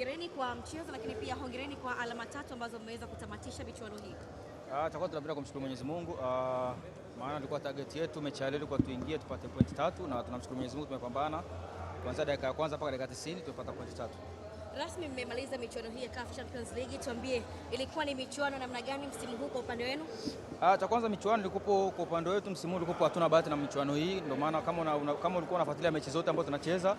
hongereni kwa mchezo, lakini pia hongereni kwa alama 3 ambazo mmeweza kutamatisha michuano hii. Cha kwanza tunapenda kumshukuru Mwenyezi Mungu, maana tulikuwa target yetu mechi ya leo kwa tuingie tupate pointi 3, na tunamshukuru Mwenyezi Mungu tumepambana kuanzia dakika ya kwanza mpaka dakika 90 tumepata pointi 3. Rasmi mmemaliza michuano hii ya CAF Champions League, tuambie ilikuwa ni michuano namna gani msimu huu kwa upande wenu? Cha kwanza michuano ilikuwa kwa upande wetu msimu huu ilikuwa hatuna bahati na michuano hii, ndio maana kama ulikuwa unafuatilia mechi zote ambazo tunacheza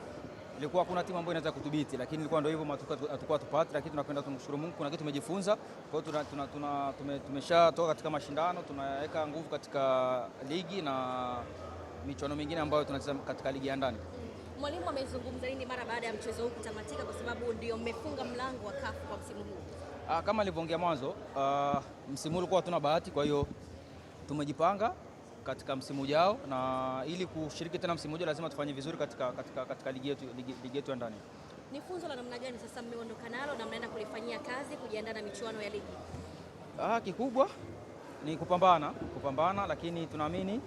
ilikuwa kuna timu ambayo inaweza kudhibiti, lakini ilikuwa ndio hivyo hatakuwa tupate, lakini tunapenda tumshukuru Mungu, kuna kitu tumejifunza. Kwa hiyo tumeshatoka katika mashindano, tunaweka nguvu katika ligi na michuano mingine ambayo tunacheza katika ligi ya ndani. Mwalimu amezungumza nini mara baada ya mchezo huu kutamatika, kwa sababu ndio mmefunga mlango wa CAF kwa msimu huu? Kama alivyoongea mwanzo, msimu huu ulikuwa hatuna bahati, kwa hiyo tumejipanga katika msimu ujao, na ili kushiriki tena msimu ujao lazima tufanye vizuri katika ligi yetu ya ndani. Ni funzo la namna gani sasa mmeondoka nalo na mnaenda kulifanyia kazi kujiandaa na michuano ya ligi? Kikubwa ni kupambana, lakini tunaamini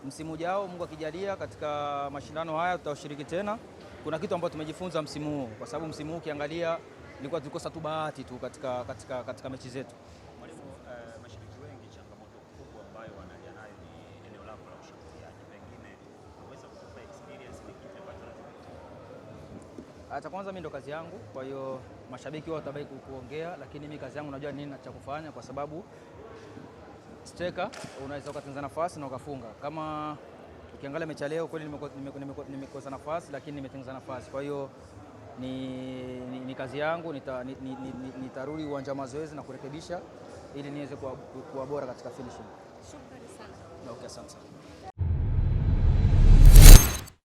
msimu ujao Mungu akijalia katika mashindano haya tutashiriki tena. Kuna kitu ambacho tumejifunza msimu huu, kwa sababu msimu huu ukiangalia ilikuwa tulikosa tu bahati tu katika mechi zetu. Mwalimu, mashabiki wengi changamoto kubwa ambayo wanalia nayo ni eneo lako la ushambuliaji, pengine unaweza kutupa experience ni kitu ambacho cha kwanza mimi ndo kazi yangu, kwa hiyo mashabiki wao watabaki kuongea, lakini mimi kazi yangu najua nini cha kufanya, kwa sababu striker unaweza ukatengeneza nafasi na ukafunga. Kama ukiangalia mechi leo kweli nimekosa nafasi, lakini nimetengeneza nafasi. Kwa hiyo ni kazi yangu, nitarudi uwanja wa mazoezi na kurekebisha ili niweze kuwa bora katika finishing. Shukrani sana. Okay, asante.